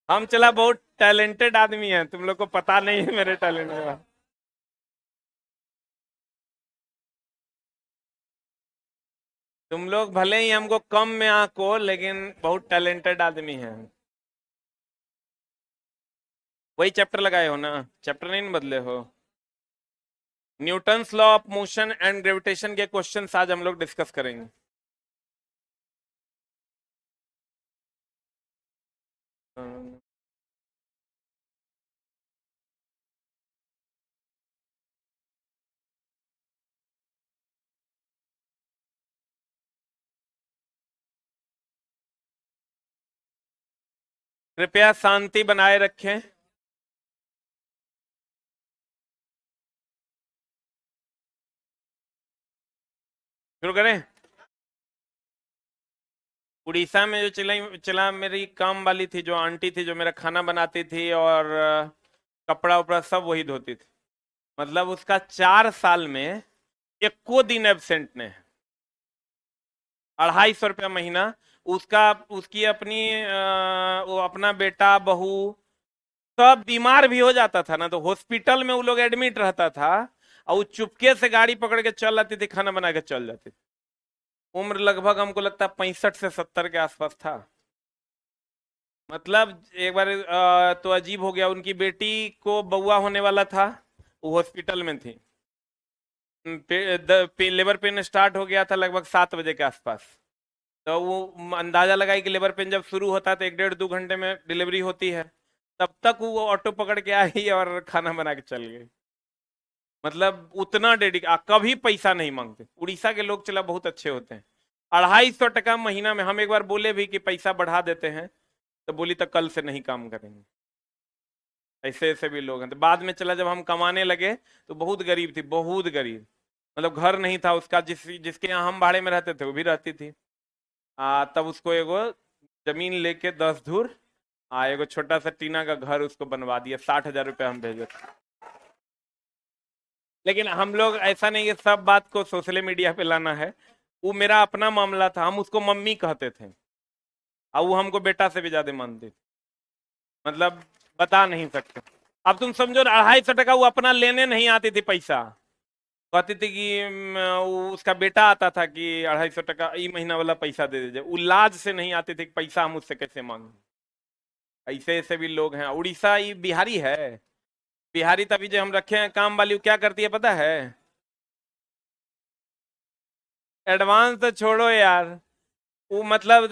हम चला बहुत टैलेंटेड आदमी है, तुम लोग को पता नहीं है मेरे टैलेंट के बारे में। तुम लोग भले ही हमको कम में आंको, लेकिन बहुत टैलेंटेड आदमी है। वही चैप्टर लगाए हो ना, चैप्टर नहीं न बदले हो। Newton's law of motion and gravitation के क्वेश्चंस आज हम लोग डिस्कस करेंगे। कृपया शांति बनाए रखें। शुरू करें। उड़ीसा में जो चला चला मेरी काम वाली थी, जो आंटी थी, जो मेरा खाना बनाती थी और कपड़ा उपड़ा सब वही धोती थी। मतलब उसका 4 साल में एको दिन एबसेंट ने, 250 रुपया महीना। उसका उसकी अपनी वो अपना बेटा बहू सब बीमार भी हो जाता था ना, तो हॉस्पिटल में वो लोग एडमिट रहता था, और वो चुपके से गाड़ी पकड़ के चल आती थी, खाना बना के चल जाती थी। उम्र लगभग हमको लगता है 65 से 70 के आसपास था। मतलब एक बार तो अजीब हो गया, उनकी बेटी को बउआ होने वाला था, वो हॉस्पिटल में थी। लेबर पेन स्टार्ट हो गया था लगभग 7 बजे के आसपास। तो वो अंदाजा लगाई कि लेबर पेन जब शुरू होता है तो 1 डेढ़ 2 घंटे में डिलीवरी होती है। तब तक वो ऑटो पकड़ के आई और खाना बना के चल गई। मतलब उतना कभी पैसा नहीं मांगते। उड़ीसा के लोग चला बहुत अच्छे होते हैं। 250 टका महीना में। हम एक बार बोले भी कि पैसा बढ़ा देते हैं, तो बोली तो कल से नहीं काम करेंगे। ऐसे ऐसे भी लोग हैं। तो बाद में चला जब हम कमाने लगे तो बहुत गरीब थी, बहुत गरीब। मतलब घर नहीं था उसका, जिसके यहाँ हम भाड़े में रहते थे वो भी रहती थी। तब उसको एगो जमीन लेके 10 धुर एगो छोटा सा टीना का घर उसको बनवा दिया। 60,000 रुपये हम भेजे थे। लेकिन हम लोग ऐसा नहीं कि सब बात को सोशल मीडिया पे लाना है। वो मेरा अपना मामला था, हम उसको मम्मी कहते थे, और वो हमको बेटा से भी ज्यादा मानती थी। मतलब बता नहीं सकते। अब तुम समझो, 250 टका वो अपना लेने नहीं आती थी पैसा। कहती थी कि उसका बेटा आता था कि 250 टका ई महीना वाला पैसा दे दीजिए। वो लाज से नहीं आती थी कि पैसा हम उससे कैसे मांगे। ऐसे ऐसे भी लोग हैं। उड़ीसा ये बिहारी है। बिहारी तभी जो हम रखे हैं काम वाली, वो क्या करती है पता है? एडवांस तो छोड़ो यार। वो मतलब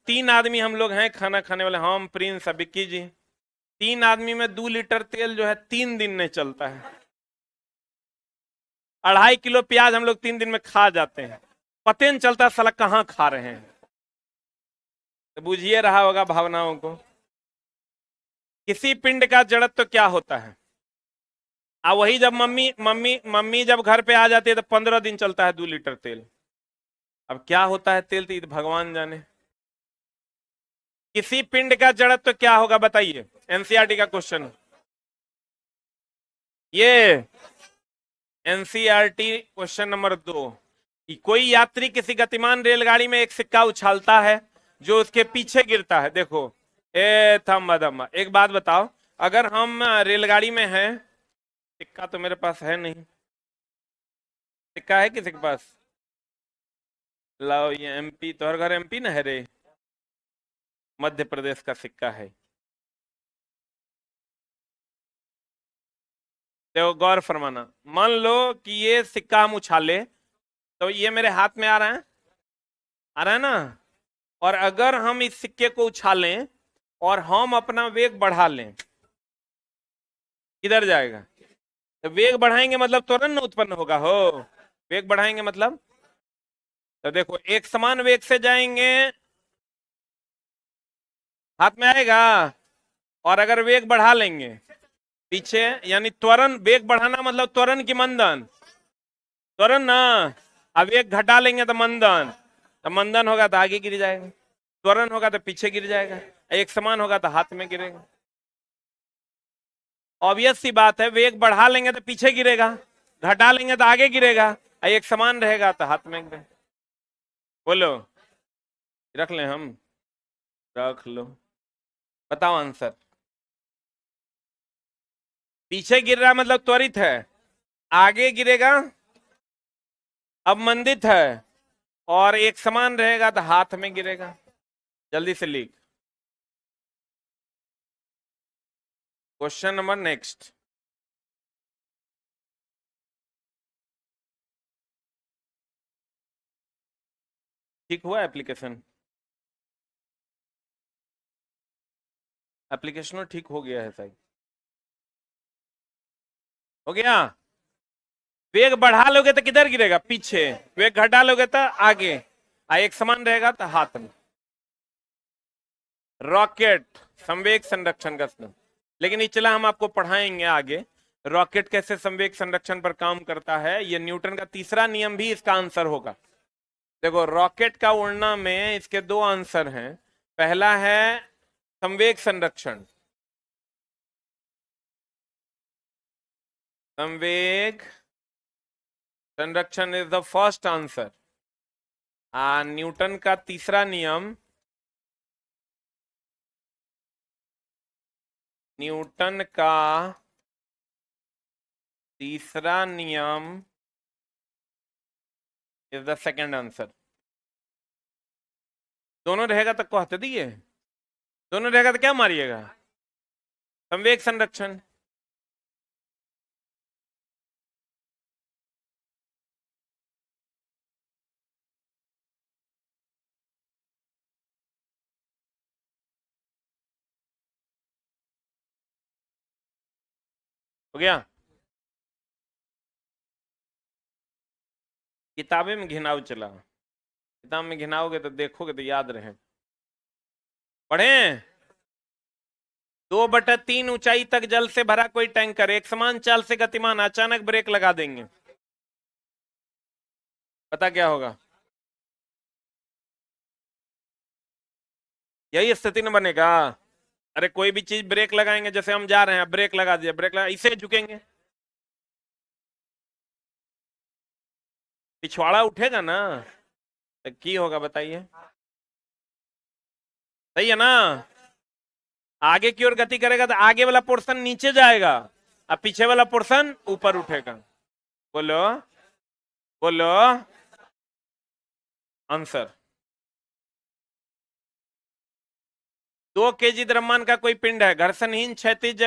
3 आदमी हम लोग हैं खाना खाने वाले, हम प्रिंस विक्की जी। 3 आदमी में 2 लीटर तेल जो है 3 दिन नहीं चलता है। 2.5 किलो प्याज हम लोग 3 दिन में खा जाते हैं। पते नहीं चलता साला कहाँ खा रहे हैं। तो बुझिए रहा होगा भावनाओं को। किसी पिंड का जड़त्व तो क्या होता है? वही जब मम्मी मम्मी मम्मी जब घर पे आ जाती है तो 15 दिन चलता है 2 लीटर तेल। अब क्या होता है तेल, तो भगवान जाने। किसी पिंड का जड़त्व तो क्या होगा बताइए, एनसीईआरटी का क्वेश्चन। ये एनसीईआरटी क्वेश्चन नंबर 2 कि कोई यात्री किसी गतिमान रेलगाड़ी में एक सिक्का उछालता है जो उसके पीछे गिरता है। देखो, ए थम्मा दम्मा, एक बात बताओ, अगर हम रेलगाड़ी में हैं, सिक्का तो मेरे पास है नहीं। सिक्का है किसी के पास? लाओ, ये एमपी, तोहर घर एमपी ना है रे? मध्य प्रदेश का सिक्का है। देखो गौर फरमाना, मान लो कि ये सिक्का हम उछाले, तो ये मेरे हाथ में आ रहा है, आ रहा है ना? और अगर हम इस सिक्के को उछालें और हम अपना वेग बढ़ा लें, किधर जाएगा? तो वेग बढ़ाएंगे मतलब त्वरण न उत्पन्न होगा हो। वेग बढ़ाएंगे मतलब, तो देखो एक समान वेग से जाएंगे, हाथ में आएगा। और अगर वेग बढ़ा लेंगे पीछे, यानी त्वरण, वेग बढ़ाना मतलब त्वरण की मंदन, त्वरण ना। अब वेग घटा लेंगे तो मंदन, तो मंदन होगा तो आगे गिर जाएगा, त्वरण होगा तो पीछे गिर जाएगा, एक समान होगा तो हाथ में गिरेगा। ऑब्वियस सी बात है, वेग बढ़ा लेंगे तो पीछे गिरेगा, घटा लेंगे तो आगे गिरेगा, एक समान रहेगा तो हाथ में गिरेगा। बोलो। रख लें हम? रख लो। बताओ आंसर। पीछे गिर रहा मतलब त्वरित है, आगे गिरेगा अवमंदित है, और एक समान रहेगा तो हाथ में गिरेगा। जल्दी से लिख। Question number next. ठीक हुआ एप्लीकेशन? एप्लीकेशन ठीक हो गया है सही? हो गया। वेग बढ़ा लोगे तो किधर गिरेगा? पीछे। वेग घटा लोगे तो आगे। एक समान रहेगा तो हाथ में। रॉकेट संवेग संरक्षण का स्नेह। लेकिन ये चला हम आपको पढ़ाएंगे आगे रॉकेट कैसे संवेग संरक्षण पर काम करता है। ये न्यूटन का तीसरा नियम भी इसका आंसर होगा। देखो रॉकेट का उड़ना में इसके दो आंसर हैं। पहला है संवेग संरक्षण। संवेग संरक्षण is the first answer. Newton का तीसरा नियम, न्यूटन का तीसरा नियम इज द सेकंड आंसर। दोनों रहेगा तो कहते दिए, दोनों रहेगा तो क्या मारिएगा? संवेग संरक्षण। हो गया। किताबें में घिनाव चला, किताब में घिनाओगे तो देखोगे तो याद रहे। पढ़ें। 2/3 ऊंचाई तक जल से भरा कोई टैंकर एक समान चाल से गतिमान, अचानक ब्रेक लगा देंगे, पता क्या होगा? यही स्थिति न बनेगा। अरे कोई भी चीज ब्रेक लगाएंगे, जैसे हम जा रहे हैं, ब्रेक लगा दिया, ब्रेक लगा, इसे झुकेंगे, पिछवाड़ा उठेगा ना, तो की होगा बताइए? सही है ना? आगे की ओर गति करेगा तो आगे वाला पोर्शन नीचे जाएगा और पीछे वाला पोर्शन ऊपर उठेगा। बोलो बोलो आंसर। 2 kg द्रव्यमान का कोई पिंड है, घर्षणहीन क्षैतिज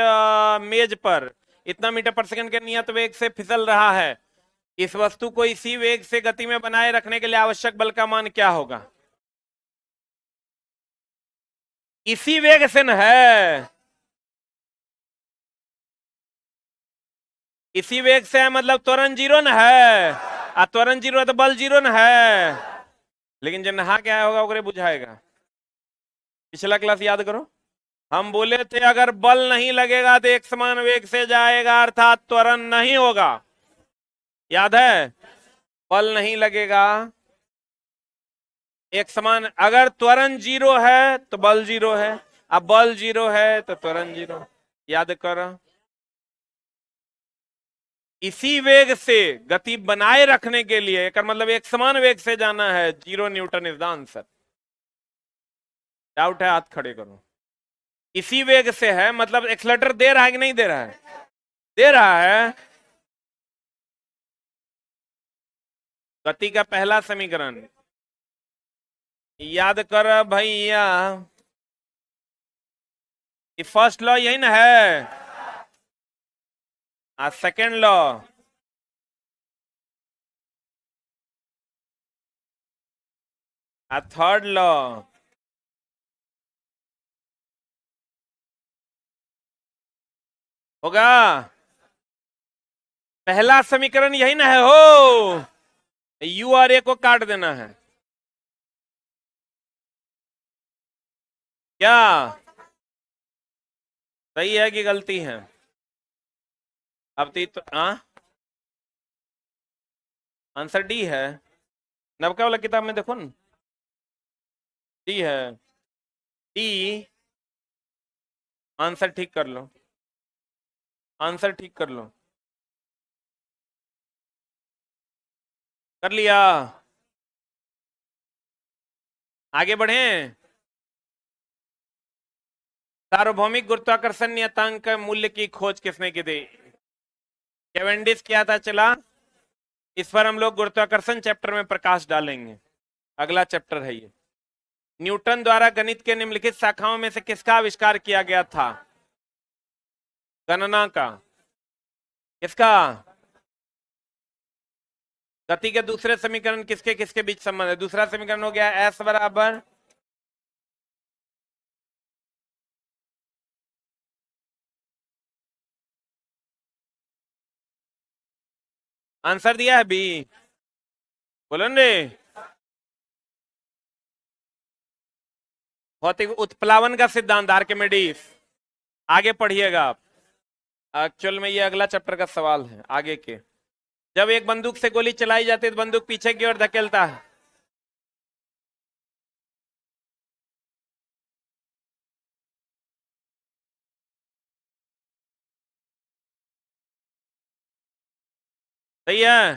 मेज पर इतना मीटर पर सेकंड के नियत वेग से फिसल रहा है। इस वस्तु को इसी वेग से गति में बनाए रखने के लिए आवश्यक बल का मान क्या होगा? इसी वेग से न है, इसी वेग से है मतलब त्वरण जीरो न है, त्वरण जीरो है तो बल जीरो न है। लेकिन जो नहा के आया होगा ओकरे बुझाएगा। पिछला क्लास याद करो, हम बोले थे अगर बल नहीं लगेगा तो एक समान वेग से जाएगा, अर्थात त्वरण नहीं होगा। याद है? बल नहीं लगेगा, एक समान, अगर त्वरण जीरो है तो बल जीरो है, अब बल जीरो है तो त्वरण जीरो। याद करो। इसी वेग से गति बनाए रखने के लिए, एक मतलब एक समान वेग से जाना है, 0 Newton is the answer. Doubt है हाथ खड़े करो। इसी वेग से है मतलब एक्सलेटर दे रहा है कि नहीं दे रहा है? दे रहा है। गति का पहला समीकरण याद कर भैया, फर्स्ट लॉ यही ना है, सेकेंड लॉ, थर्ड लॉ। होगा। पहला समीकरण यही ना है हो, यू और ए को काट देना है क्या? सही है कि गलती है? अब तो आंसर डी है। नवका वाला किताब में देखो ना, डी है। डी। आंसर ठीक कर लो, आंसर ठीक कर लो। कर लिया? आगे बढ़े। सार्वभौमिक गुरुत्वाकर्षण नियतांक मूल्य की खोज किसने की थी? कैवेंडिश किया था। चला, इस पर हम लोग गुरुत्वाकर्षण चैप्टर में प्रकाश डालेंगे, अगला चैप्टर है ये। न्यूटन द्वारा गणित के निम्नलिखित शाखाओं में से किसका आविष्कार किया गया था? गणना का। किसका? गति के दूसरे समीकरण किसके किसके बीच संबंध है? दूसरा समीकरण हो गया एस बराबर आंसर दिया है बी। बोलो रे। भौतिक उत्प्लावन का सिद्धांत आर्किमिडीज। आगे पढ़िएगा आप। एक्चुअल में ये अगला चैप्टर का सवाल है आगे के। जब एक बंदूक से गोली चलाई जाती है तो बंदूक पीछे की ओर धकेलता है। सही है।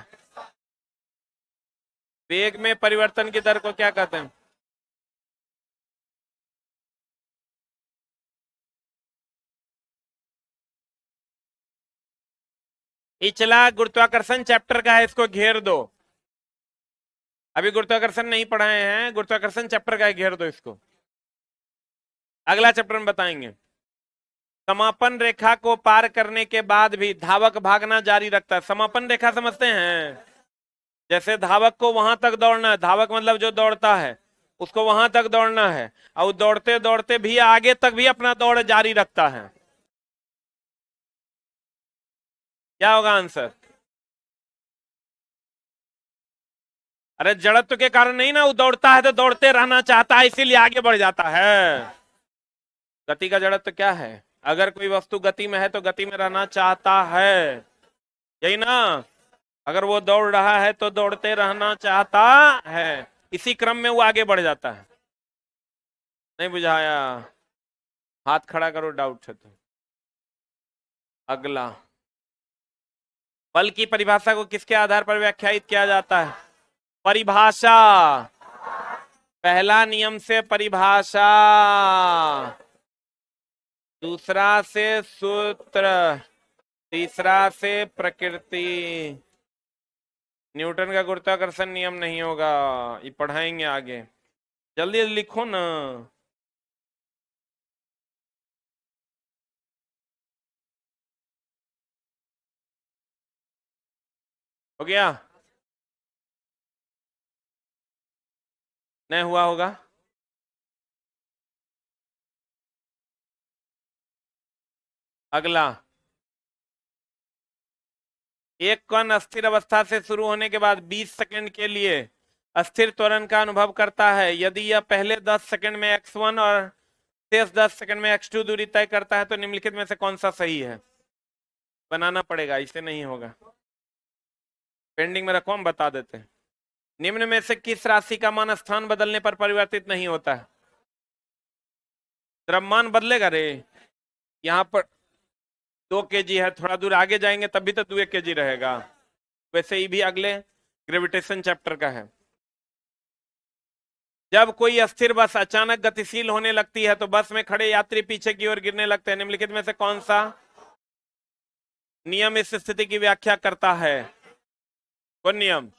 वेग में परिवर्तन की दर को क्या कहते हैं? पिछला गुरुत्वाकर्षण चैप्टर का है, इसको घेर दो। अभी गुरुत्वाकर्षण नहीं पढ़ाए हैं, गुरुत्वाकर्षण चैप्टर का है, घेर दो इसको। अगला चैप्टर में बताएंगे। समापन रेखा को पार करने के बाद भी धावक भागना जारी रखता है। समापन रेखा समझते हैं? जैसे धावक को वहां तक दौड़ना है, धावक मतलब जो दौड़ता है उसको वहां तक दौड़ना है, और दौड़ते दौड़ते भी आगे तक भी अपना दौड़ जारी रखता है। क्या होगा आंसर? अरे जड़त्व के कारण नहीं ना, वो दौड़ता है तो दौड़ते रहना चाहता है, इसीलिए आगे बढ़ जाता है। गति का जड़त्व क्या है? अगर कोई वस्तु गति में है तो गति में रहना चाहता है, यही ना। अगर वो दौड़ रहा है तो दौड़ते रहना चाहता है, इसी क्रम में वो आगे बढ़ जाता है। नहीं बुझाया? हाथ खड़ा करो, डाउट है तो। अगला, बल की परिभाषा को किसके आधार पर व्याख्यायित किया जाता है? परिभाषा। पहला नियम से परिभाषा, दूसरा से सूत्र, तीसरा से प्रकृति। न्यूटन का गुरुत्वाकर्षण नियम नहीं होगा, ये पढ़ाएंगे आगे। जल्दी जल्दी लिखो ना। हो गया? नहीं हुआ होगा? अगला, एक कण अस्थिर अवस्था से शुरू होने के बाद 20 सेकंड के लिए अस्थिर त्वरण का अनुभव करता है। यदि यह पहले 10 सेकंड में x1 और शेष 10 सेकंड में x2 दूरी तय करता है तो निम्नलिखित में से कौन सा सही है? बनाना पड़ेगा, इससे नहीं होगा। पेंडिंग में रखो, हम बता देते हैं। निम्न में से किस राशि का मान स्थान बदलने पर परिवर्तित नहीं होता है? द्रव्यमान बदलेगा रे। यहाँ पर 2 kg है, थोड़ा दूर आगे जाएंगे तब भी तो 2 kg रहेगा। वैसे ही भी अगले ग्रेविटेशन चैप्टर का है। जब कोई अस्थिर बस अचानक गतिशील होने लगती है तो बस में खड़े यात्री पीछे की ओर गिरने लगते हैं। निम्नलिखित में से कौन सा नियम इस स्थिति की व्याख्या करता है? कौन नियम?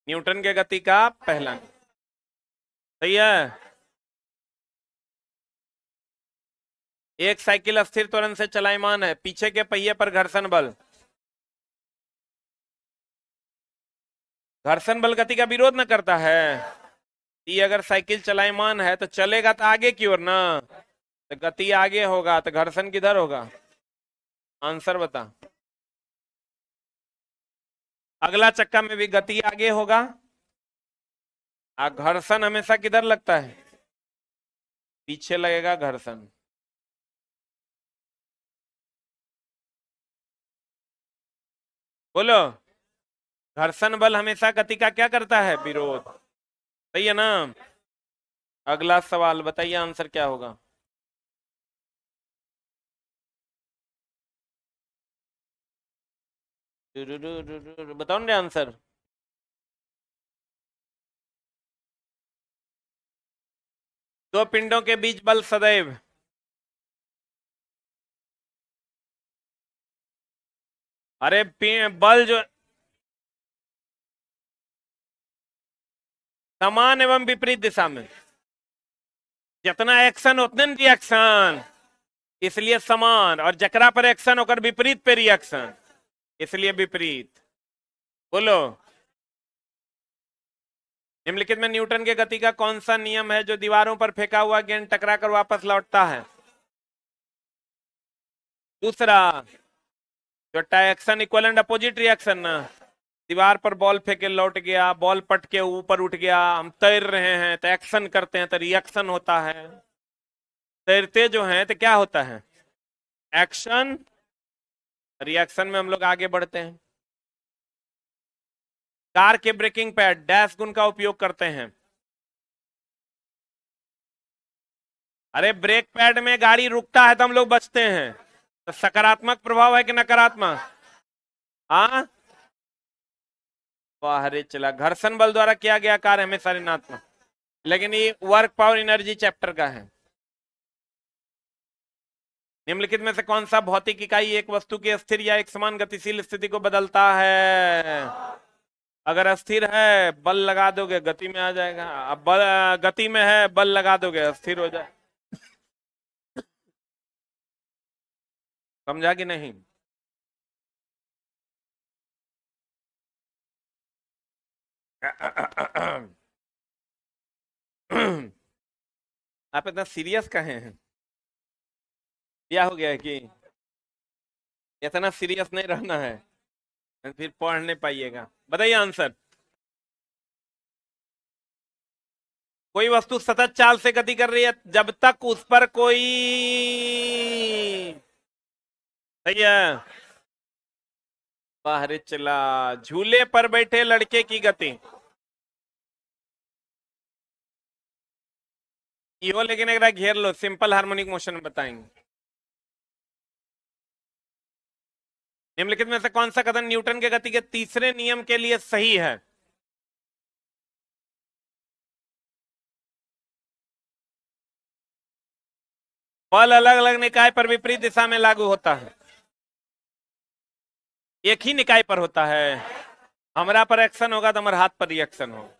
न्यूटन के गति का पहला नियम। सही है। एक साइकिल अस्थिर त्वरण से चलायमान है, पीछे के पहिए पर घर्षण बल। घर्षण बल गति का विरोध न करता है। ये अगर साइकिल चलायमान है तो चलेगा तो आगे की ओर ना, तो गति आगे होगा तो घर्षण किधर होगा? आंसर बता। अगला चक्का में भी गति आगे होगा, घर्षण हमेशा किधर लगता है? पीछे लगेगा घर्षण। बोलो। घर्षण बल हमेशा गति का क्या करता है? विरोध। सही है ना? अगला सवाल बताइए, आंसर क्या होगा? बताओ ना आंसर। दो पिंडों के बीच बल सदैव अरे बल जो समान एवं विपरीत दिशा में, जितना एक्शन उतने रिएक्शन, इसलिए समान, और जकरा पर एक्शन होकर विपरीत पे रिएक्शन, इसलिए विपरीत। बोलो, निम्नलिखित में न्यूटन के गति का कौन सा नियम है जो दीवारों पर फेंका हुआ गेंद टकराकर वापस लौटता है? दूसरा, जो action equal and opposite reaction ना, दीवार पर बॉल फेंके लौट गया, बॉल पट के ऊपर उठ गया, हम तैर रहे हैं तो एक्शन करते हैं तो रिएक्शन होता है, तैरते जो हैं तो क्या होता है? एक्शन, रिएक्शन में हम लोग आगे बढ़ते हैं। कार के ब्रेकिंग पैड डैश गुण का उपयोग करते हैं। अरे ब्रेक पैड में गाड़ी रुकता है तो हम लोग बचते हैं, तो सकारात्मक प्रभाव है कि नकारात्मक? हाँ, बाहरी चला, घर्षण बल द्वारा किया गया कार्य हमेशा ऋणात्मक, लेकिन ये वर्क पावर एनर्जी चैप्टर का है। निम्नलिखित में से कौन सा भौतिक इकाई एक वस्तु की स्थिर या एक समान गतिशील स्थिति को बदलता है? अगर अस्थिर है बल लगा दोगे गति में आ जाएगा, अब बल गति में है बल लगा दोगे स्थिर हो जाए। समझा कि नहीं? आप इतना सीरियस कहे हैं? क्या हो गया है कि इतना सीरियस नहीं रहना है, फिर पढ़ नहीं पाइएगा। बताइए आंसर। कोई वस्तु सतत चाल से गति कर रही है जब तक उस पर कोई, सही है, बाहर चला, झूले पर बैठे लड़के की गति यो, लेकिन एक घेर लो, सिंपल हार्मोनिक मोशन में बताएंगे। निम्नलिखित में से कौन सा कथन न्यूटन के गति के तीसरे नियम के लिए सही है? बल अलग अलग निकाय पर विपरीत दिशा में लागू होता है, एक ही निकाय पर होता है। हमारा पर एक्शन होगा तो हमारे हाथ पर रिएक्शन होगा।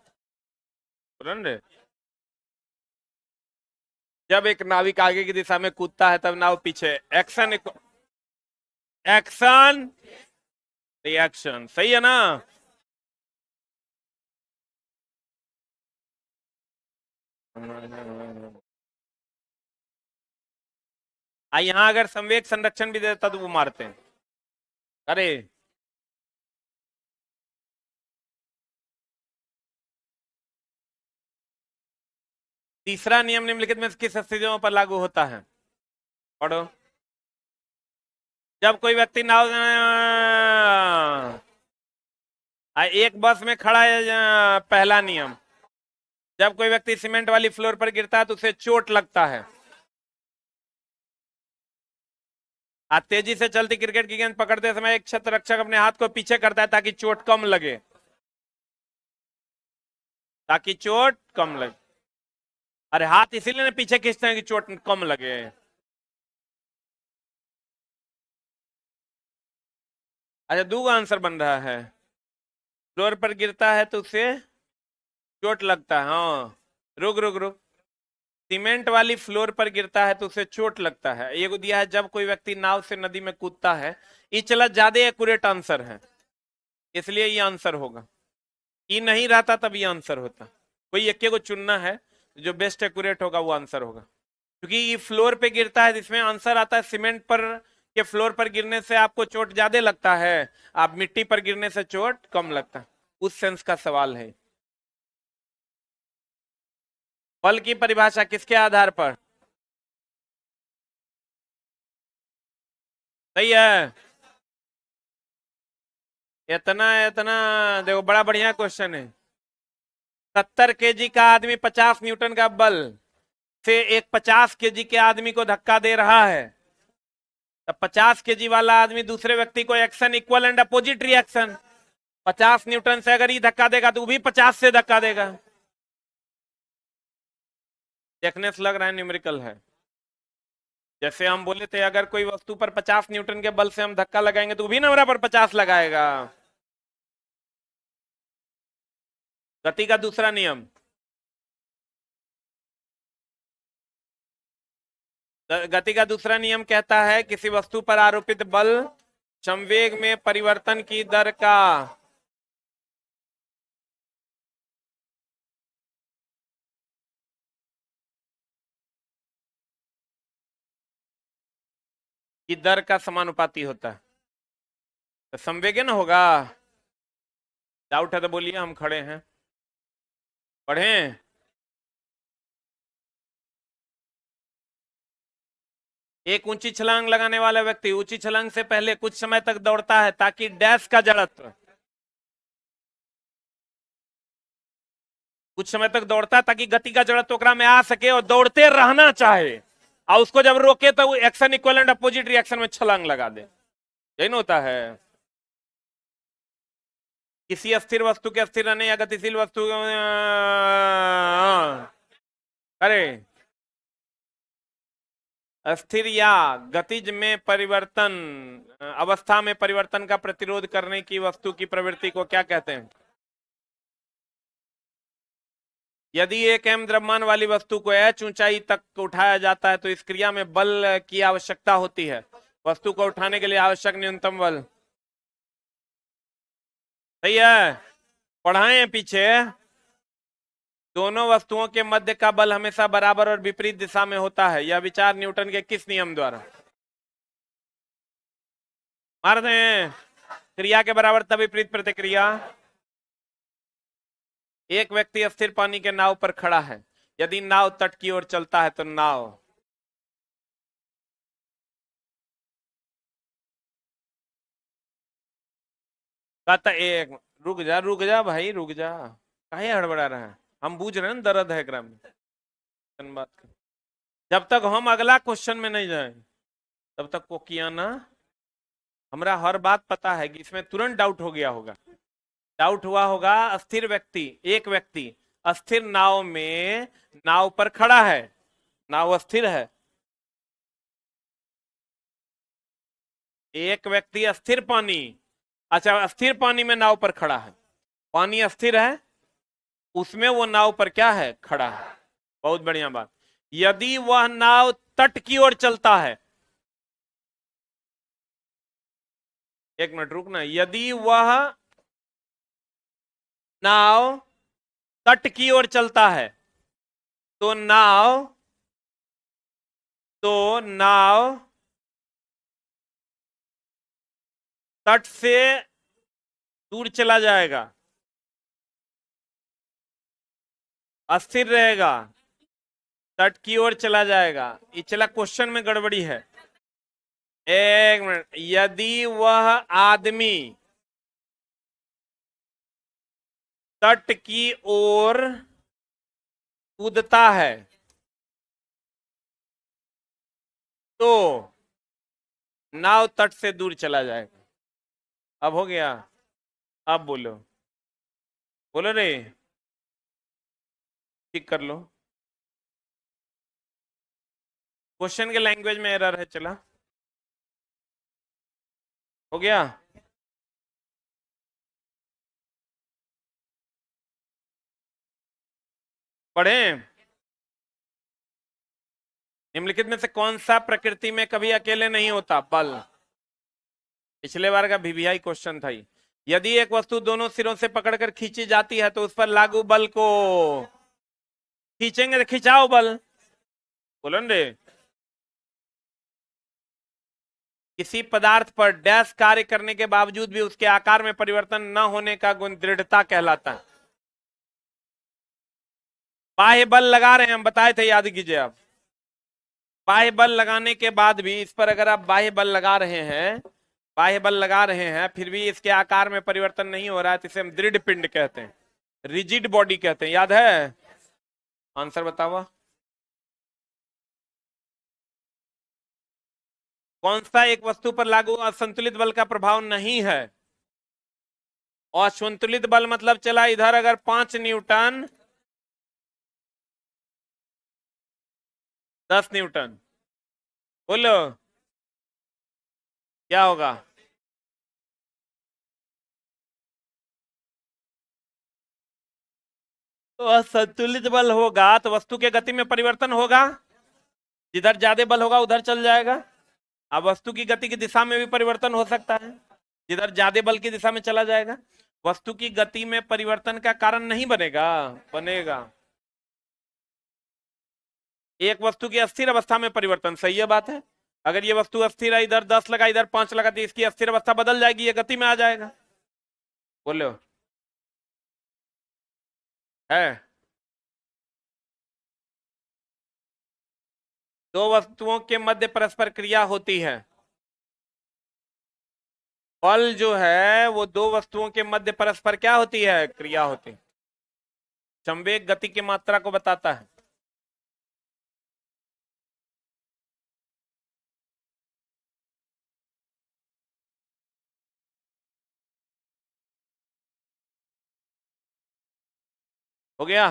जब एक नाविक आगे की दिशा में कूदता है तब नाव पीछे, एक्शन एक्शन रिएक्शन, सही है ना? यहां अगर संवेग संरक्षण भी देता तो वो मारते हैं। अरे तीसरा नियम निम्नलिखित में किस स्थितियों पर लागू होता है? पढ़ो। जब कोई व्यक्ति नाव, एक बस में खड़ा है, पहला नियम, जब कोई व्यक्ति सीमेंट वाली फ्लोर पर गिरता है तो उसे चोट लगता है। आज तेजी से चलती क्रिकेट की गेंद पकड़ते समय एक छत्र रक्षक अपने हाथ को पीछे करता है ताकि चोट कम लगे, ताकि चोट कम लगे। अरे हाथ इसीलिए ना पीछे खींचते हैं कि चोट कम लगे। अच्छा, दो आंसर बन रहा है। फ्लोर पर गिरता है तो उसे चोट लगता है, हाँ, रुक रुक रुक, सीमेंट वाली फ्लोर पर गिरता है तो उसे चोट लगता है। ये दिया है जब कोई व्यक्ति नाव से नदी में कूदता है। ये चला ज्यादा एक्यूरेट आंसर है, इसलिए ये आंसर होगा। ये नहीं रहता तब ये आंसर होता। कोई एक को चुनना है, जो बेस्ट एक्यूरेट होगा वो आंसर होगा। क्योंकि ये फ्लोर पे गिरता है, जिसमें आंसर आता है सीमेंट पर के फ्लोर पर गिरने से आपको चोट ज्यादा लगता है, आप मिट्टी पर गिरने से चोट कम लगता है, उस सेंस का सवाल है। बल की परिभाषा किसके आधार पर? सही है। इतना इतना देखो, बड़ा बढ़िया क्वेश्चन है। 70 केजी का आदमी 50 न्यूटन का बल से एक 50 केजी के आदमी को धक्का दे रहा है, तब 50 केजी वाला आदमी दूसरे व्यक्ति को action equal and opposite reaction, 50 Newton से अगर ये धक्का देगा तो वो भी 50 से धक्का देगा। देखने से लग रहा है न्यूमेरिकल है। जैसे हम बोले थे अगर कोई वस्तु पर 50 न्यूटन के बल से हम धक्का लगाएंगे तो वो भी ना बराबर 50 लगाएगा। गति का दूसरा नियम, गति का दूसरा नियम कहता है किसी वस्तु पर आरोपित बल संवेग में परिवर्तन की दर का समानुपाती होता है। तो संवेगन होगा। डाउट है तो बोलिए, हम खड़े हैं, पढ़ें। एक ऊंची छलांग लगाने वाला व्यक्ति ऊंची छलांग से पहले कुछ समय तक दौड़ता है ताकि डैश का जड़त्व, कुछ समय तक दौड़ता है ताकि गति का जड़त्व ओकरा में आ सके और दौड़ते रहना चाहे, और उसको जब रोके तो वो एक्शन इक्वलेंट अपोजिट रिएक्शन में छलांग लगा दे। यही ना होता है। किसी अस्थिर वस्तु के अस्थिर रहने या गतिशील वस्तु अरे अस्थिर या गतिज में परिवर्तन, अवस्था में परिवर्तन का प्रतिरोध करने की वस्तु की प्रवृत्ति को क्या कहते हैं? यदि एक m द्रव्यमान वाली वस्तु को h ऊंचाई तक उठाया जाता है तो इस क्रिया में बल की आवश्यकता होती है। वस्तु को उठाने के लिए आवश्यक न्यूनतम बल, सही है, पढ़ाएं पीछे। दोनों वस्तुओं के मध्य का बल हमेशा बराबर और विपरीत दिशा में होता है। यह विचार न्यूटन के किस नियम द्वारा? मार दें। क्रिया के बराबर तब विपरीत प्रतिक्रिया। एक व्यक्ति अस्थिर पानी के नाव पर खड़ा है। यदि नाव तट की ओर चलता है तो नाव एक रुक जा भाई, रुक जा, काहे हड़बड़ा रहा है? हम बूझ रहे हैं दर्द है ग्राम में। बात कर, जब तक हम अगला क्वेश्चन में नहीं जाए तब तक को किया ना। हमरा हर बात पता है कि इसमें तुरंत डाउट हो गया होगा। डाउट हुआ होगा। अस्थिर व्यक्ति, एक व्यक्ति अस्थिर नाव में, नाव पर खड़ा है, नाव अस्थिर है। एक व्यक्ति अस्थिर पानी, अच्छा अस्थिर पानी में नाव पर खड़ा है, पानी अस्थिर है, उसमें वो नाव पर क्या है? खड़ा है। बहुत बढ़िया बात। यदि वह नाव तट की ओर चलता है, एक मिनट रुकना, यदि वह नाव तट की ओर चलता है तो नाव तट से दूर चला जाएगा, अस्थिर रहेगा, तट की ओर चला जाएगा। ये चला, क्वेश्चन में गड़बड़ी है। एक मिनट, यदि वह आदमी तट की ओर कूदता है तो नाव तट से दूर चला जाएगा। अब हो गया? अब बोलो, बोलो रे, ठीक कर लो। क्वेश्चन के लैंग्वेज में एरर है। चला, हो गया? पढ़ें। निम्नलिखित में से कौन सा प्रकृति में कभी अकेले नहीं होता? बल। पिछले बार का वीवीआई क्वेश्चन था। यदि एक वस्तु दोनों सिरों से पकड़कर खींची जाती है तो उस पर लागू बल को खींचेंगे तो खिंचाओ बल, बोलो रे। किसी पदार्थ पर डैश कार्य करने के बावजूद भी उसके आकार में परिवर्तन न होने का गुण दृढ़ता कहलाता है। बाह्य बल लगा रहे हैं, हम बताए थे, याद कीजिए आप। बाह्य बल लगाने के बाद भी इस पर अगर आप बाह्य बल लगा रहे हैं, बाह्य बल लगा रहे हैं, फिर भी इसके आकार में परिवर्तन नहीं हो रहा है तो इसे हम दृढ़ पिंड कहते हैं, रिजिड बॉडी कहते हैं। याद है? आंसर बताओ। कौन सा एक वस्तु पर लागू असंतुलित बल का प्रभाव नहीं है? असंतुलित बल मतलब चला इधर अगर 5 न्यूटन, 10 न्यूटन। बोलो क्या होगा? तो असंतुलित बल होगा तो वस्तु के गति में परिवर्तन होगा, जिधर ज्यादा बल होगा उधर चल जाएगा। अब वस्तु की गति की दिशा में भी परिवर्तन हो सकता है, जिधर ज्यादा बल की दिशा में चला जाएगा। वस्तु की गति में परिवर्तन का कारण नहीं बनेगा, बनेगा। एक वस्तु की अस्थिर अवस्था में परिवर्तन, सही है बात है। अगर ये वस्तु अस्थिर है, इधर 10 लगा इधर 5 लगा, तो इसकी अस्थिर अवस्था बदल जाएगी, ये गति में आ जाएगा। बोलो है। दो वस्तुओं के मध्य परस्पर क्रिया होती है। बल जो है वो दो वस्तुओं के मध्य परस्पर क्या होती है? क्रिया होती है। संवेग गति की मात्रा को बताता है। हो गया?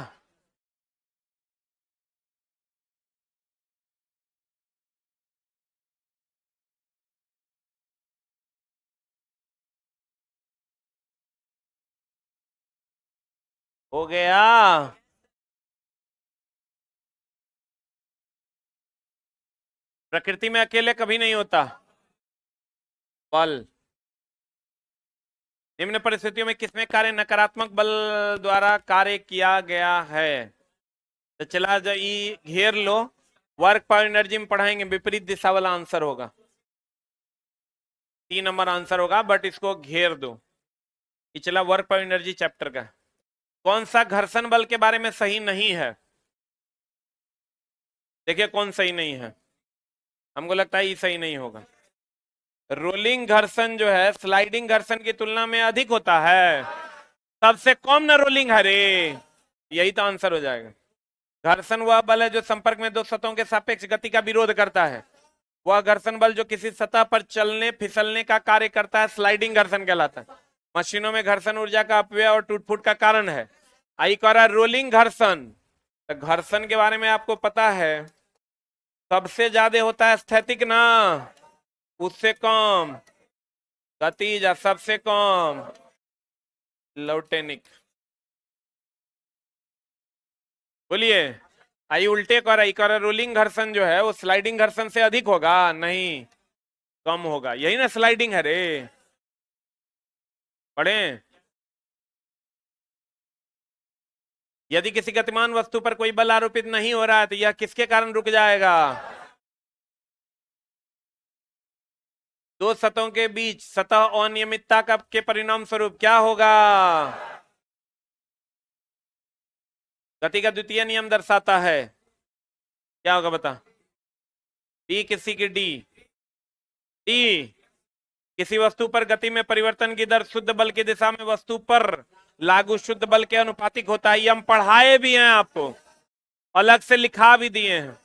हो गया। प्रकृति में अकेले कभी नहीं होता बल। निम्न परिस्थितियों में किसमें कार्य नकारात्मक बल द्वारा कार्य किया गया है? तो चला जाइए, घेर लो। वर्क पावर एनर्जी में पढ़ाएंगे, विपरीत दिशा वाला आंसर होगा। 3 नंबर आंसर होगा, बट इसको घेर दो। ये चला वर्क पावर एनर्जी चैप्टर का। कौन सा घर्षण बल के बारे में सही नहीं है? देखिए कौन सही नहीं है। हमको लगता है ये सही नहीं होगा। रोलिंग घर्षण जो है स्लाइडिंग घर्षण की तुलना में अधिक होता है। सबसे कम ना रोलिंग है रे, यही तो आंसर हो जाएगा। घर्षण वह बल है जो संपर्क में दो सतहों के सापेक्ष गति का विरोध करता है। वह घर्षण बल जो किसी सतह पर चलने फिसलने का कार्य करता है स्लाइडिंग घर्षण कहलाता है। मशीनों में घर्षण ऊर्जा का अपव्यय और टूट फूट का कारण है। आई कह रहा है रोलिंग घर्षण। तो घर्षण के बारे में आपको पता है, सबसे ज्यादा होता है स्थैतिक ना, उससे कम गतिज, सबसे कम लौटेनिक। बोलिए। आई उल्टे कर रोलिंग घर्षण जो है वो स्लाइडिंग घर्षण से अधिक होगा? नहीं, कम होगा। यही ना स्लाइडिंग है रे, पढ़े। यदि किसी गतिमान वस्तु पर कोई बल आरोपित नहीं हो रहा है तो यह किसके कारण रुक जाएगा? दो सतहों के बीच सतह अनियमितता का के परिणाम स्वरूप क्या होगा? गति का द्वितीय नियम दर्शाता है, क्या होगा बता। डी किसी की डी, डी किसी वस्तु पर गति में परिवर्तन की दर शुद्ध बल की दिशा में वस्तु पर लागू शुद्ध बल के अनुपातिक होता है। ये हम पढ़ाए भी हैं आपको, अलग से लिखा भी दिए हैं।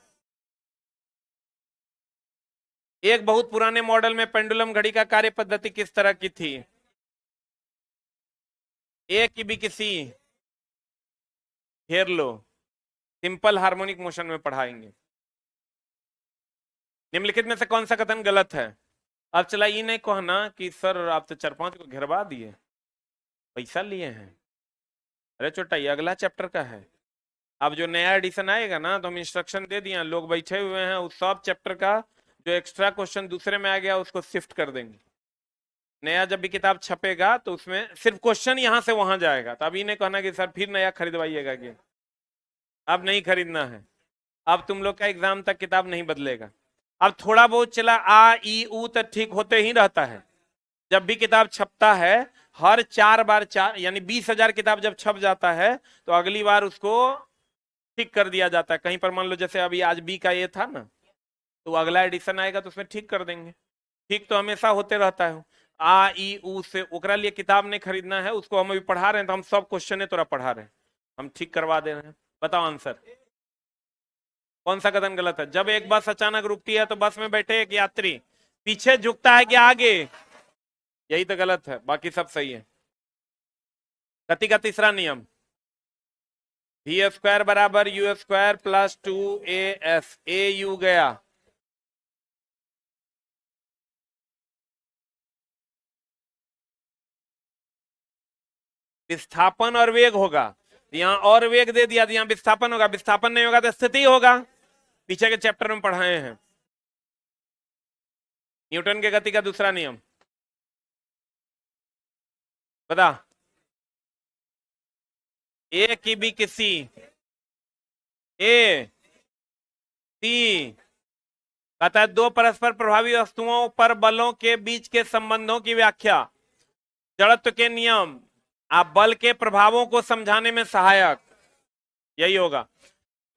एक बहुत पुराने मॉडल में पेंडुलम घड़ी का कार्य पद्धति किस तरह की थी? एक की भी किसी, घेर लो। सिंपल हार्मोनिक मोशन में पढ़ाएंगे। निम्नलिखित में से कौन सा कथन गलत है? अब चला ये नहीं कहना कि सर आप तो 4-5 को घेरवा दिए, पैसा लिए हैं। अरे छोटा, ये अगला चैप्टर का है। अब जो नया एडिशन आएगा ना तो हम इंस्ट्रक्शन दे दिए, लोग बैठे हुए हैं, उस सब चैप्टर का जो एक्स्ट्रा क्वेश्चन दूसरे में आ गया उसको शिफ्ट कर देंगे। नया जब भी किताब छपेगा तो उसमें सिर्फ क्वेश्चन यहां से वहां जाएगा। तो अब ये नहीं कहना कि सर फिर नया खरीदवाइएगा कि अब नहीं खरीदना है। अब तुम लोग का एग्जाम तक किताब नहीं बदलेगा। अब थोड़ा बहुत चला आ ई ऊ तक ठीक होते ही रहता है। जब भी किताब छपता है हर 4 बार 4 यानी 20,000 किताब जब छप जाता है तो अगली बार उसको ठीक कर दिया जाता है। कहीं पर मान लो जैसे अभी आज बी का ये था ना, तो अगला एडिशन आएगा तो उसमें ठीक कर देंगे। ठीक तो हमेशा होते रहता है। आ ई ऊ से ओकरा लिए किताब नहीं खरीदना है, उसको हम अभी पढ़ा रहे हैं तो हम सब क्वेश्चन तोरा पढ़ा रहे हैं, हम ठीक करवा दे रहे हैं। बताओ आंसर कौन सा कथन गलत है? जब एक बस अचानक रुकती है तो बस में बैठे एक यात्री पीछे झुकता है कि आगे, यही तो गलत है, बाकी सब सही है। गति का तीसरा नियम, वी स्क्वायर बराबर you square plus 2as, A you गया, विस्थापन और वेग होगा, यहाँ और वेग दे दिया तो यहाँ विस्थापन होगा, विस्थापन नहीं होगा तो स्थिति होगा, पीछे के चैप्टर में पढ़ाए हैं न्यूटन के गति का दूसरा नियम। बता, ए की भी किसी ए सी कहता है दो परस्पर प्रभावी वस्तुओं पर बलों के बीच के संबंधों की व्याख्या, जड़त्व के नियम आप बल के प्रभावों को समझाने में सहायक, यही होगा।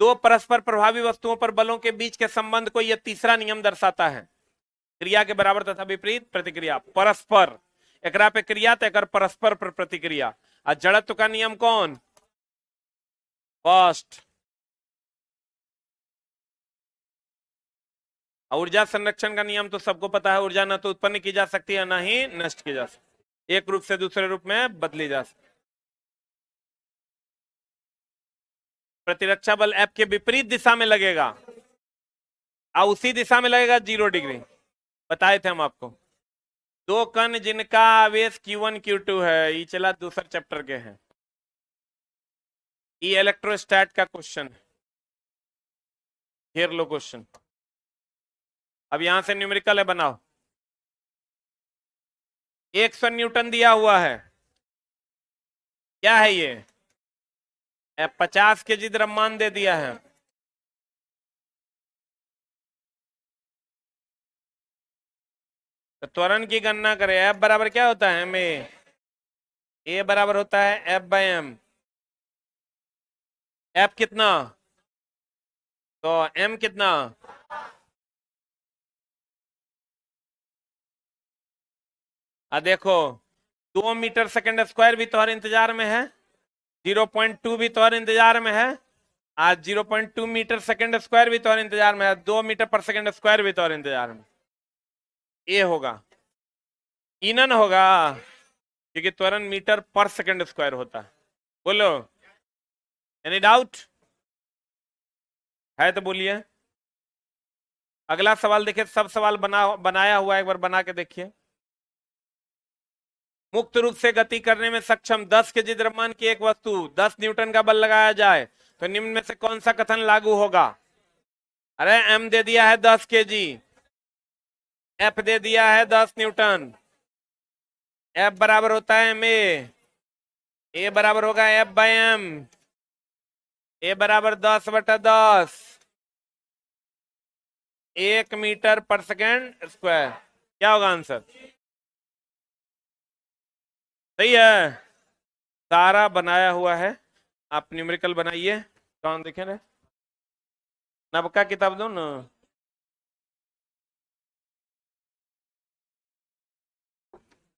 दो परस्पर प्रभावी वस्तुओं पर बलों के बीच के संबंध को यह तीसरा नियम दर्शाता है, क्रिया के बराबर तथा विपरीत प्रतिक्रिया, परस्पर एकरा पे क्रिया तो एकर परस्पर पर प्रतिक्रिया। और जड़त्व का नियम कौन, फर्स्ट। ऊर्जा संरक्षण का नियम तो सबको पता है, ऊर्जा न तो उत्पन्न की जा सकती है न ही नष्ट की जा सकती, एक रूप से दूसरे रूप में बदली जा सकती। प्रतिरक्षा बल F के विपरीत दिशा में लगेगा और उसी दिशा में लगेगा 0 डिग्री, बताए थे हम आपको। दो कण जिनका आवेश Q1 Q2 है, ये चला दूसरा चैप्टर के हैं, ये इलेक्ट्रोस्टैट का क्वेश्चन है, घेर लो क्वेश्चन। अब यहां से न्यूमेरिकल है, बनाओ। 100 न्यूटन दिया हुआ है, क्या है ये, 50 केजी द्रव्यमान दे दिया है, तो त्वरण की गणना करें। F बराबर क्या होता है, ए बराबर होता है F/m, F कितना तो m कितना, देखो 2 मीटर सेकंड स्क्वायर भी तुम्हारे इंतजार में है, 0.2 भी तुम्हारे इंतजार में है, आज 0.2 मीटर सेकंड स्क्वायर भी तुम्हारे इंतजार में है, 2 मीटर पर सेकंड स्क्वायर भी तुम्हारे इंतजार में। ए होगा, इनन होगा, क्योंकि त्वरण मीटर पर सेकंड स्क्वायर होता है। बोलो, एनी डाउट है तो बोलिए। अगला सवाल देखिए, सब सवाल बनाया हुआ है, एक बार बना के देखिए। मुक्त रूप से गति करने में सक्षम 10 केजी द्रव्यमान की एक वस्तु 10 न्यूटन का बल लगाया जाए तो निम्न में से कौन सा कथन लागू होगा। अरे m दे दिया है 10 केजी, F दे दिया है 10 न्यूटन, F बराबर होता है ma, A बराबर होगा F/m, A बराबर 10/10, 1 मीटर पर सेकेंड स्क्वायर। क्या होगा आंसर, सही है, सारा बनाया हुआ है। आप न्यूमेरिकल बनाइए, कौन देखे ना, नबका किताब दो ना,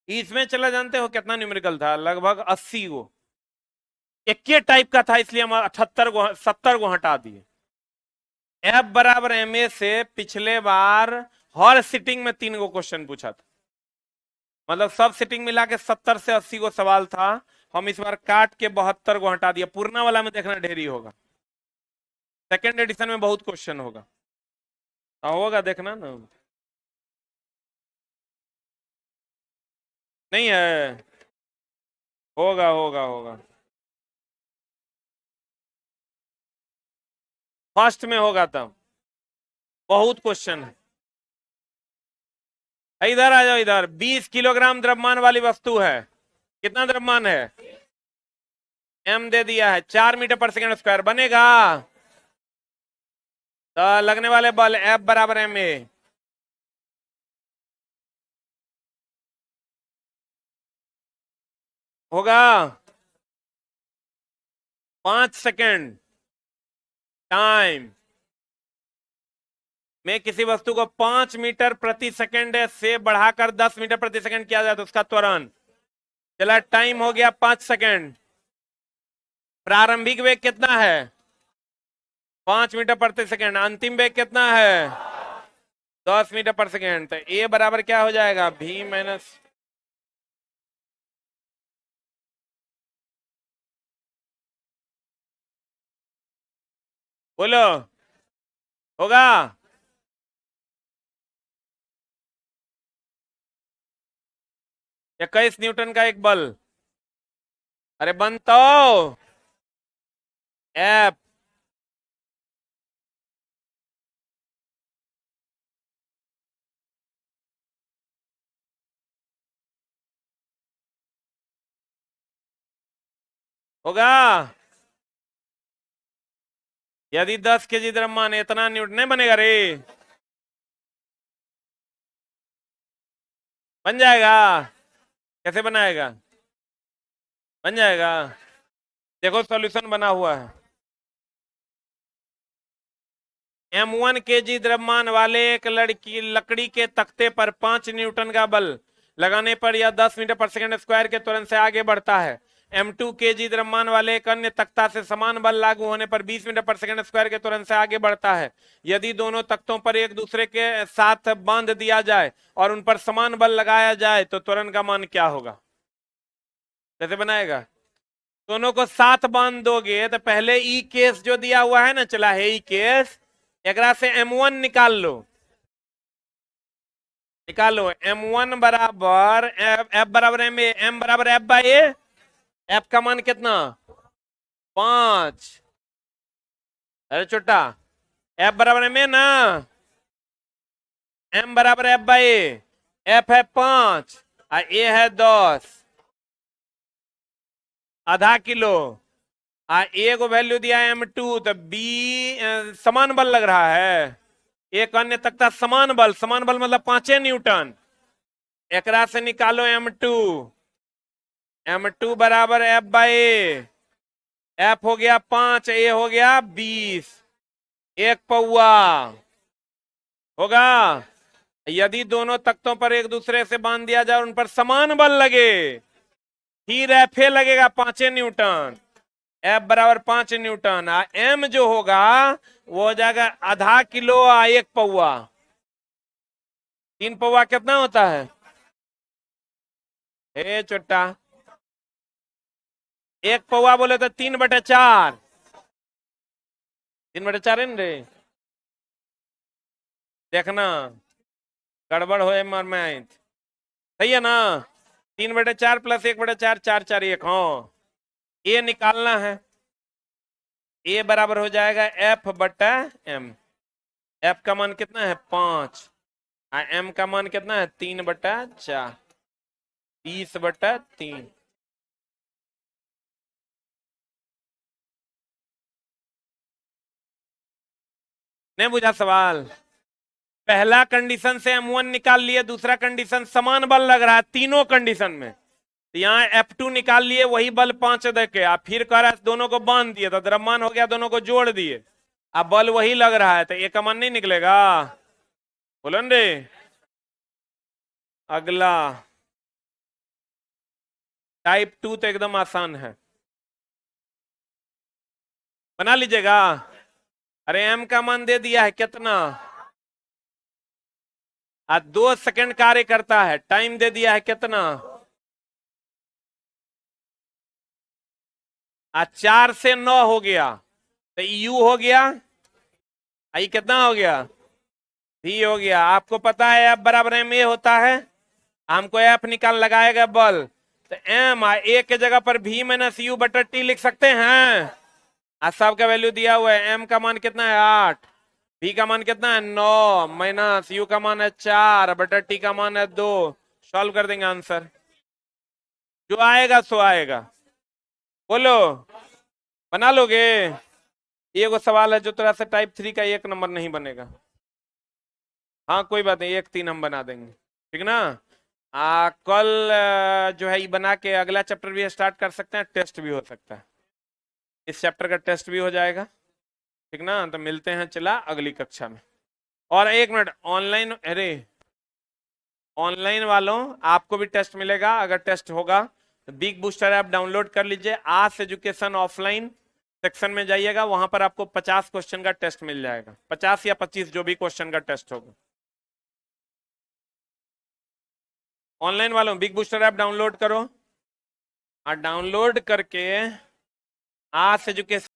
इसमें चला जानते हो कितना न्यूमेरिकल था, लगभग 80 गो, एक ही टाइप का था, इसलिए हम 78 को 70 को हटा दिए। F बराबर ma से पिछले बार हर सिटिंग में 3 गो क्वेश्चन पूछा था, मतलब सब सिटिंग मिला के 70 से 80 गो सवाल था, हम इस बार काट के 72 को हटा दिया। पूर्णा वाला में देखना ढेरी होगा, सेकेंड एडिशन में बहुत क्वेश्चन होगा, होगा देखना ना, नहीं है, होगा होगा होगा, फर्स्ट में होगा तब, बहुत क्वेश्चन है। इधर आ जाओ, इधर 20 किलोग्राम द्रव्यमान वाली वस्तु है, कितना द्रव्यमान है, m दे दिया है, 4 मीटर पर सेकेंड स्क्वायर बनेगा, तो लगने वाले बल F बराबर ma, होगा 5 सेकेंड टाइम में किसी वस्तु को 5 मीटर प्रति सेकेंड से बढ़ाकर 10 मीटर प्रति सेकेंड किया जाए तो उसका त्वरण, चला टाइम हो गया 5 सेकेंड, प्रारंभिक वेग कितना है 5 मीटर प्रति सेकेंड, अंतिम वेग कितना है 10 मीटर पर सेकेंड, तो ए बराबर क्या हो जाएगा, v माइनस बोलो, होगा? 21 न्यूटन का एक बल। अरे बन तो एफ। होगा? यदि 10 केजी द्रव्यमान इतना न्यूटन नहीं बनेगा रे? बन जाएगा। कैसे बनाएगा? बन जाएगा। देखो सॉल्यूशन बना हुआ है। M1 केजी द्रव्यमान वाले एक लकड़ी के तख्ते पर 5 न्यूटन का बल लगाने पर यह 10 मीटर/सेकंड स्क्वायर के त्वरण से आगे बढ़ता है। M2 केजी द्रव्यमान वाले एक अन्य तख्ता से समान बल लागू होने पर 20 मीटर/सेकंड स्क्वायर के त्वरण से आगे बढ़ता है। यदि दोनों तख्तों पर एक दूसरे के साथ बांध दिया जाए और उन पर समान बल लगाया जाए तो त्वरण का मान क्या होगा? कैसे बनाएगा? दोनों को साथ बांध दोगे तो पहले ई केस जो दिया हुआ है ना, चला है ई केस, एकरा से M1 निकाल लो। निकालो M1 बराबर F बराबर M बराबर F बाई ए। F का मान कितना? 5। अरे छोटा, F बराबर M ना, M बराबर F बाई ए। F है 5 और A है 10, आधा किलो। ए को वैल्यू दिया है M2, तो बी समान बल लग रहा है। एक अन्य तख्ता समान बल मतलब 5 न्यूटन। एकरा से निकालो M2। M2 बराबर F बाई ए। F हो गया 5, ए हो गया 20, 1 पौआ। होगा? यदि दोनों तख्तों पर एक दूसरे से बांध दिया जाए, उन पर समान बल लगे, फिर F लगेगा 5 न्यूटन। F बराबर 5 न्यूटन। M जो होगा वो हो जाएगा आधा किलो 1 पौआ। 3 पौआ कितना होता है? ए छोटा, 1 पौआ बोले तो 3/4। 3/4 है ना रे? देखना गड़बड़ हो मर में। सही है ना? 3/4 प्लस 1/4, 4/4 1। हाँ, ए निकालना है। ए बराबर हो जाएगा F/M। F का मान कितना है? 5। M का मान कितना है? 3/4, 20/3। नहीं बुझा सवाल? पहला कंडीशन से M1 निकाल लिए, दूसरा कंडीशन समान बल लग रहा है तीनों कंडीशन में, तो यहाँ F2 निकाल लिए, वही बल 5 दे के। आप फिर कह रहा है दोनों को बांध दिए तो द्रव्यमान हो गया, दोनों को जोड़ दिए, अब बल वही लग रहा है, तो एक का मान नहीं निकलेगा। बोलो रे। अगला टाइप 2 तो एकदम आसान है, बना लीजिएगा। अरे M का मान दे दिया है कितना? 2 सेकंड कार्य करता है। टाइम दे दिया है कितना? 4 से 9 हो गया, तो U हो गया। आई कितना हो गया? V हो गया। आपको पता है F बराबर M A होता है। हमको F निकाल लगाएगा बल, तो M A के जगह पर V-U/T लिख सकते हैं। आज सब का वैल्यू दिया हुआ है। M का मान कितना है? 8। V का मान कितना है? 9 माइनस U का मान है 4/T का मान है 2। सॉल्व कर देंगे आंसर, जो आएगा सो आएगा। बोलो, बना लोगे? ये वो सवाल है जो तरह से टाइप 3 का 1 नंबर नहीं बनेगा। हाँ कोई बात नहीं, 1-3 हम बना देंगे, ठीक ना? कल जो है ये बना के अगला चैप्टर भी स्टार्ट कर सकते हैं, टेस्ट भी हो सकता है। इस चैप्टर का टेस्ट भी हो जाएगा, ठीक ना? तो मिलते हैं चला अगली कक्षा में। और 1 मिनट, ऑनलाइन, अरे ऑनलाइन वालों आपको भी टेस्ट मिलेगा। अगर टेस्ट होगा तो बिग बूस्टर ऐप डाउनलोड कर लीजिए। आज एजुकेशन ऑफलाइन सेक्शन में जाइएगा, वहां पर आपको 50 क्वेश्चन का टेस्ट मिल जाएगा, 50 या 25 जो भी क्वेश्चन का टेस्ट होगा। ऑनलाइन वालों बिग बूस्टर ऐप डाउनलोड करो, और डाउनलोड करके आज एजुकेशन